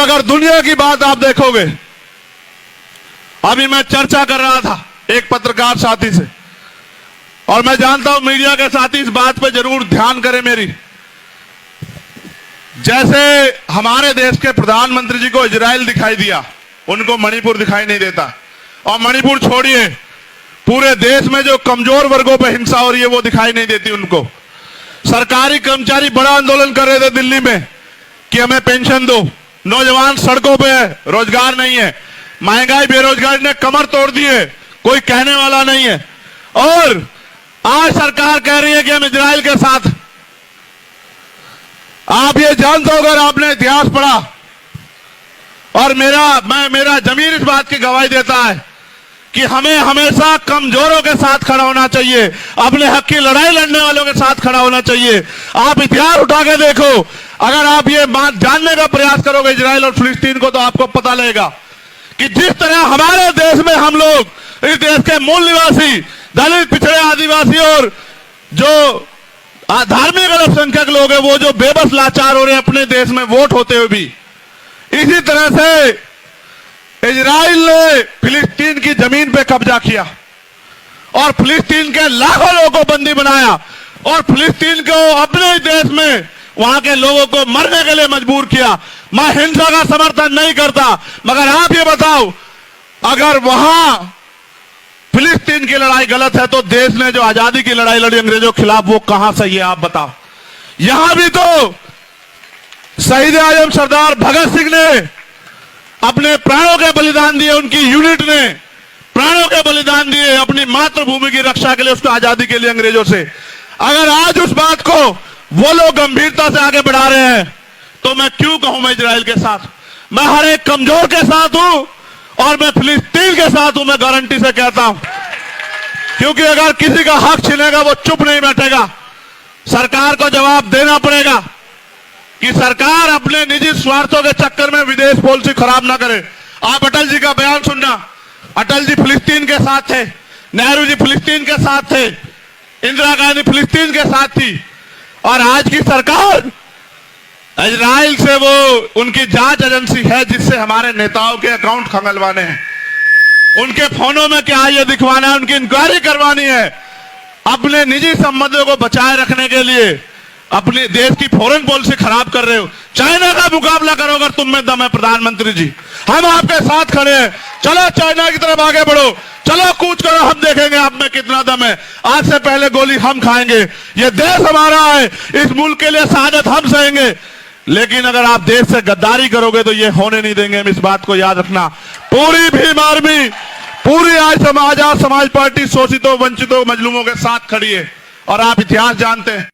अगर दुनिया की बात आप देखोगे, अभी मैं चर्चा कर रहा था एक पत्रकार साथी से, और मैं जानता हूं मीडिया के साथी इस बात पे जरूर ध्यान करें मेरी। जैसे हमारे देश के प्रधानमंत्री जी को इजराइल दिखाई दिया, उनको मणिपुर दिखाई नहीं देता। और मणिपुर छोड़िए, पूरे देश में जो कमजोर वर्गों पर हिंसा हो रही है वो दिखाई नहीं देती उनको। सरकारी कर्मचारी बड़ा आंदोलन कर रहे थे दिल्ली में कि हमें पेंशन दो, नौजवान सड़कों पे है, रोजगार नहीं है, महंगाई बेरोजगारी ने कमर तोड़ दी है, कोई कहने वाला नहीं है। और आज सरकार कह रही है कि हम इजराइल के साथ। आप ये जानते हो, अगर आपने इतिहास पढ़ा, और मेरा जमीर इस बात की गवाही देता है कि हमें हमेशा कमजोरों के साथ खड़ा होना चाहिए, अपने हक की लड़ाई लड़ने वालों के साथ खड़ा होना चाहिए। आप इतिहास उठा के देखो, अगर आप ये बात जानने का प्रयास करोगे इजराइल और फिलिस्तीन को, तो आपको पता लगेगा कि जिस तरह हमारे देश में हम लोग, इस देश के मूल निवासी, दलित, पिछड़े, आदिवासी और जो धार्मिक अल्पसंख्यक लोग हैं, वो जो बेबस लाचार हो रहे हैं अपने देश में वोट होते हुए भी, इसी तरह से इजराइल ने फिलिस्तीन की जमीन पे कब्जा किया और फिलिस्तीन के लाखों लोगों को बंदी बनाया और फिलिस्तीन को अपने देश में वहां के लोगों को मरने के लिए मजबूर किया। मैं हिंसा का समर्थन नहीं करता, मगर आप ये बताओ, अगर वहां फिलिस्तीन की लड़ाई गलत है तो देश ने जो आजादी की लड़ाई लड़ी अंग्रेजों के खिलाफ, वो कहां सही है आप बताओ। यहां भी तो शहीद आजम सरदार भगत सिंह ने अपने प्राणों के बलिदान दिए, उनकी यूनिट ने प्राणों के बलिदान दिए अपनी मातृभूमि की रक्षा के लिए, उसको आजादी के लिए अंग्रेजों से। अगर आज उस बात को वो लोग गंभीरता से आगे बढ़ा रहे हैं, तो मैं क्यों कहूं मैं इजराइल के साथ। मैं हर एक कमजोर के साथ हूं और मैं फिलिस्तीन के साथ हूं, मैं गारंटी से कहता हूं। क्योंकि अगर किसी का हक छीनेगा वो चुप नहीं बैठेगा, सरकार को जवाब देना पड़ेगा कि सरकार अपने निजी स्वार्थों के चक्कर में विदेश पॉलिसी खराब ना करे। आप अटल जी का बयान सुनना, अटल जी फिलिस्तीन के साथ थे, नेहरू जी फिलिस्तीन के साथ थे, इंदिरा गांधी फिलिस्तीन के साथ थी, और आज की सरकार इजराइल से वो उनकी जांच एजेंसी है जिससे हमारे नेताओं के अकाउंट खंगलवाने हैं, उनके फोनों में क्या है ये दिखवाना है, उनकी इंक्वायरी करवानी है। अपने निजी संबंधों को बचाए रखने के लिए अपने देश की फॉरेन पॉलिसी खराब कर रहे हो। चाइना का मुकाबला करो अगर तुम में दम है प्रधानमंत्री जी, हम आपके साथ खड़े हैं। चलो चाइना की तरफ आगे बढ़ो, चलो कूच करो, हम देखेंगे आप में कितना दम है। आज से पहले गोली हम खाएंगे, ये देश हमारा है, इस मुल्क के लिए शहादत हम सहेंगे। लेकिन अगर आप देश से गद्दारी करोगे तो ये होने नहीं देंगे, हम इस बात को याद रखना। पूरी भीम आर्मी, पूरी आजाद समाज पार्टी शोषितों, वंचितों, मजलूमों के साथ खड़ी है, और आप इतिहास जानते हैं।